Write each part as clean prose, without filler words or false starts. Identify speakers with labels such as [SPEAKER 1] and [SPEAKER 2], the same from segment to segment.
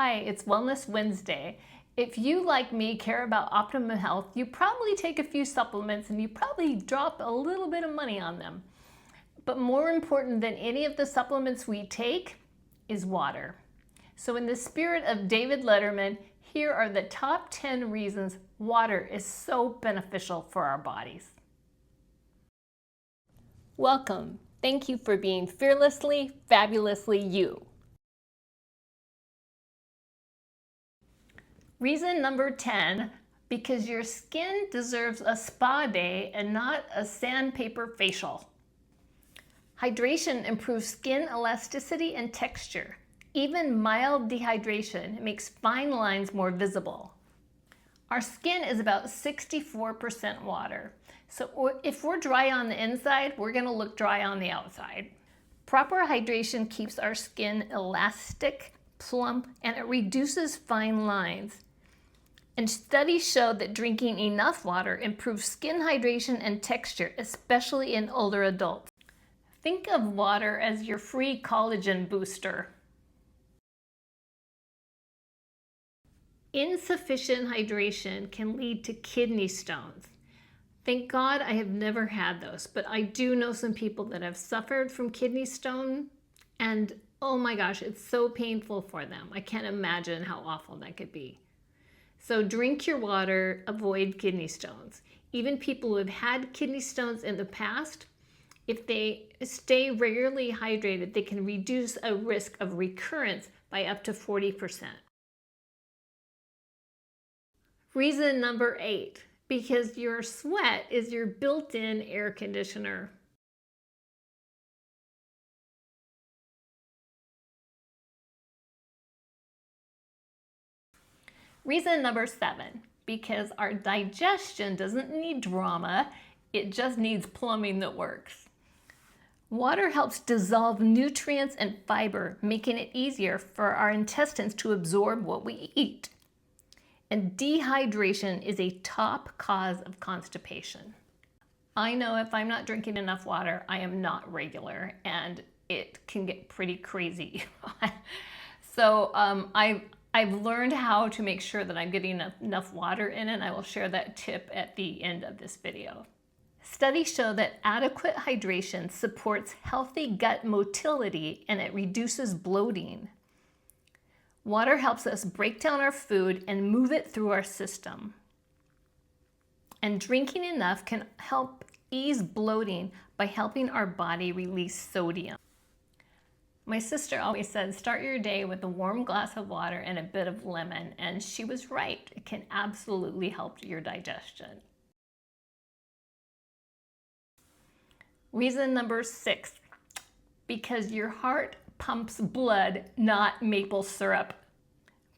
[SPEAKER 1] Hi, it's Wellness Wednesday. If you, like me, care about optimum health, you probably take a few supplements and you probably drop a little bit of money on them. But more important than any of the supplements we take is water. So in the spirit of David Letterman, here are the top 10 reasons water is so beneficial for our bodies. Welcome. Thank you for being fearlessly, fabulously you. Reason number 10, because your skin deserves a spa day and not a sandpaper facial. Hydration improves skin elasticity and texture. Even mild dehydration makes fine lines more visible. Our skin is about 64% water. So if we're dry on the inside, we're going to look dry on the outside. Proper hydration keeps our skin elastic, plump, and it reduces fine lines. And studies show that drinking enough water improves skin hydration and texture, especially in older adults. Think of water as your free collagen booster. Insufficient hydration can lead to kidney stones. Thank God I have never had those, but I do know some people that have suffered from kidney stone, and oh my gosh, it's so painful for them. I can't imagine how awful that could be. So drink your water, avoid kidney stones. Even people who have had kidney stones in the past, if they stay regularly hydrated, they can reduce a risk of recurrence by up to 40%. Reason number 8, because your sweat is your built-in air conditioner. Reason number 7, because our digestion doesn't need drama, it just needs plumbing that works. Water helps dissolve nutrients and fiber, making it easier for our intestines to absorb what we eat. And dehydration is a top cause of constipation. I know if I'm not drinking enough water, I am not regular, and it can get pretty crazy. So I've learned how to make sure that I'm getting enough water in, and I will share that tip at the end of this video. Studies show that adequate hydration supports healthy gut motility and it reduces bloating. Water helps us break down our food and move it through our system. And drinking enough can help ease bloating by helping our body release sodium. My sister always said, start your day with a warm glass of water and a bit of lemon, and she was right. It can absolutely help your digestion. Reason number 6, because your heart pumps blood, not maple syrup.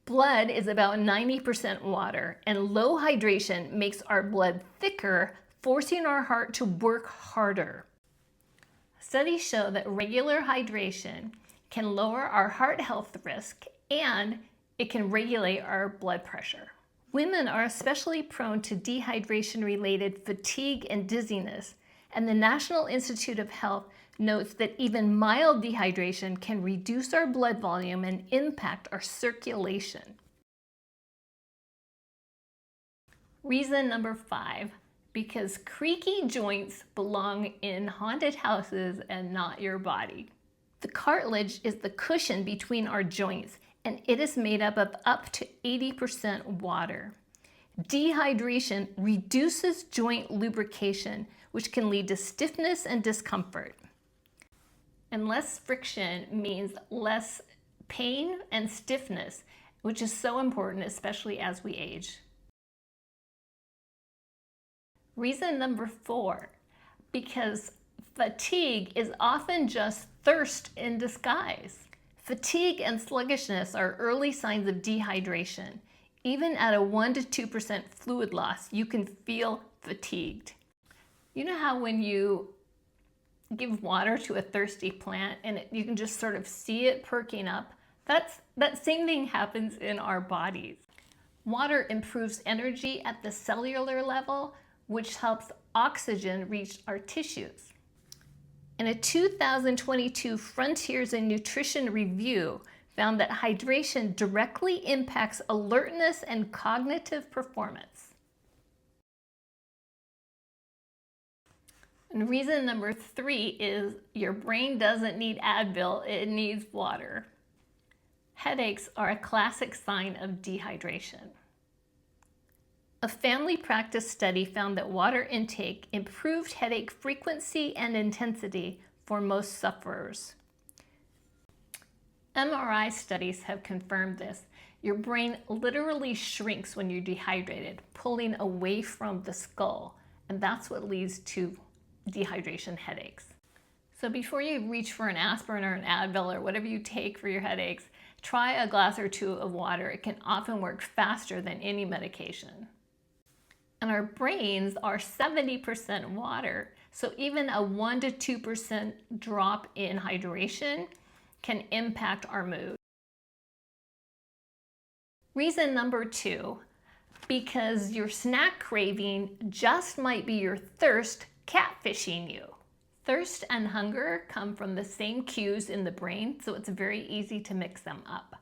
[SPEAKER 1] Blood is about 90% water, and low hydration makes our blood thicker, forcing our heart to work harder. Studies show that regular hydration can lower our heart health risk and it can regulate our blood pressure. Women are especially prone to dehydration-related fatigue and dizziness, and the National Institute of Health notes that even mild dehydration can reduce our blood volume and impact our circulation. Reason number 5, because creaky joints belong in haunted houses and not your body. The cartilage is the cushion between our joints, and it is made up to 80% water. Dehydration reduces joint lubrication, which can lead to stiffness and discomfort. And less friction means less pain and stiffness, which is so important, especially as we age. Reason number 4, because fatigue is often just thirst in disguise. Fatigue and sluggishness are early signs of dehydration. Even at a 1 to 2% fluid loss, you can feel fatigued. You know how when you give water to a thirsty plant and you can just sort of see it perking up? That same thing happens in our bodies. Water improves energy at the cellular level, which helps oxygen reach our tissues. In a 2022 Frontiers in Nutrition review, found that hydration directly impacts alertness and cognitive performance. And reason number 3 is your brain doesn't need Advil, it needs water. Headaches are a classic sign of dehydration. A family practice study found that water intake improved headache frequency and intensity for most sufferers. MRI studies have confirmed this. Your brain literally shrinks when you're dehydrated, pulling away from the skull, and that's what leads to dehydration headaches. So before you reach for an aspirin or an Advil or whatever you take for your headaches, try a glass or 2 of water. It can often work faster than any medication. And our brains are 70% water, so even a 1 to 2% drop in hydration can impact our mood. Reason number 2, because your snack craving just might be your thirst catfishing you. Thirst and hunger come from the same cues in the brain, so it's very easy to mix them up.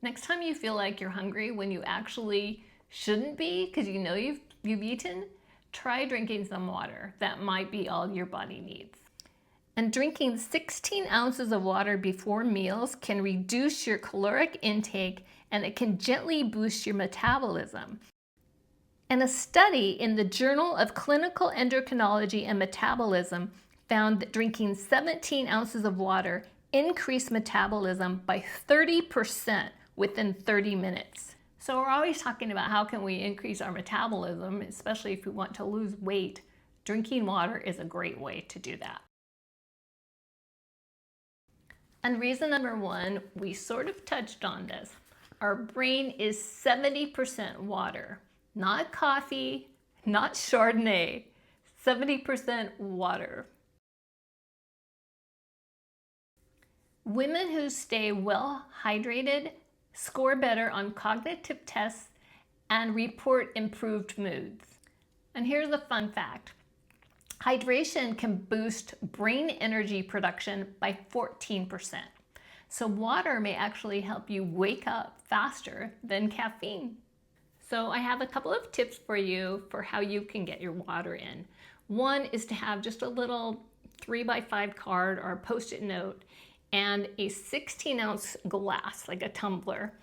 [SPEAKER 1] Next time you feel like you're hungry when you actually shouldn't be, because you know you've eaten, try drinking some water. That might be all your body needs. And drinking 16 ounces of water before meals can reduce your caloric intake, and it can gently boost your metabolism. And a study in the Journal of Clinical Endocrinology and Metabolism found that drinking 17 ounces of water increased metabolism by 30% within 30 minutes. So we're always talking about how can we increase our metabolism, especially if we want to lose weight. Drinking water is a great way to do that. And reason number 1, we sort of touched on this. Our brain is 70% water, not coffee, not Chardonnay, 70% water. Women who stay well hydrated score better on cognitive tests and report improved moods. And here's a fun fact. Hydration can boost brain energy production by 14%. So water may actually help you wake up faster than caffeine. So I have a couple of tips for you for how you can get your water in. One is to have just a little 3x5 card or a Post-it note and a 16-ounce glass, like a tumbler,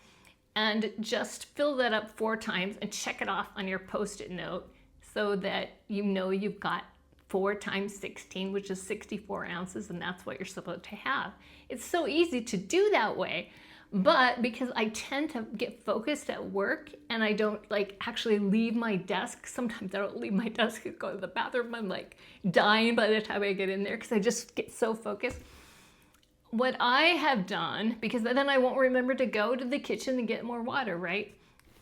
[SPEAKER 1] and just fill that up 4 times and check it off on your Post-it note so that you know you've got 4 times 16, which is 64 ounces, and that's what you're supposed to have. It's so easy to do that way, but because I tend to get focused at work and I don't actually leave my desk, sometimes I don't leave my desk and go to the bathroom. I'm dying by the time I get in there because I just get so focused. What I have done, because then I won't remember to go to the kitchen and get more water, right?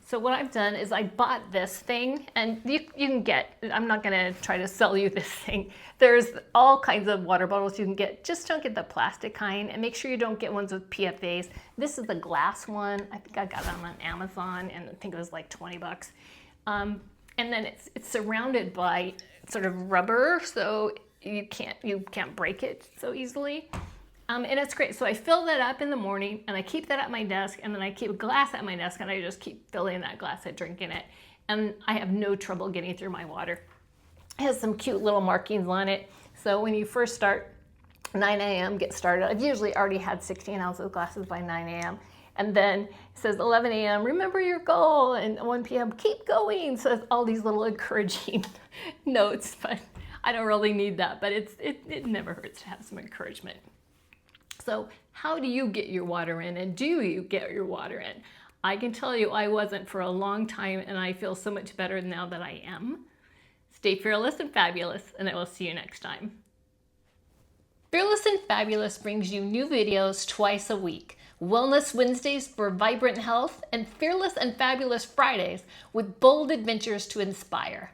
[SPEAKER 1] So what I've done is I bought this thing, and you can get, I'm not gonna try to sell you this thing. There's all kinds of water bottles you can get. Just don't get the plastic kind, and make sure you don't get ones with PFAs. This is the glass one. I think I got it on Amazon, and I think it was like 20 bucks. And then it's surrounded by sort of rubber, so you can't break it so easily. And it's great. So I fill that up in the morning and I keep that at my desk, and then I keep a glass at my desk and I just keep filling that glass and drinking it. And I have no trouble getting through my water. It has some cute little markings on it. So when you first start, 9 a.m. get started. I've usually already had 16 ounces glasses by 9 a.m. And then it says 11 a.m. remember your goal, and 1 p.m. keep going. So it's all these little encouraging notes, but I don't really need that, but it never hurts to have some encouragement. So how do you get your water in, and do you get your water in? I can tell you I wasn't for a long time, and I feel so much better now that I am. Stay fearless and fabulous, and I will see you next time. Fearless and Fabulous brings you new videos twice a week. Wellness Wednesdays for vibrant health, and Fearless and Fabulous Fridays with bold adventures to inspire.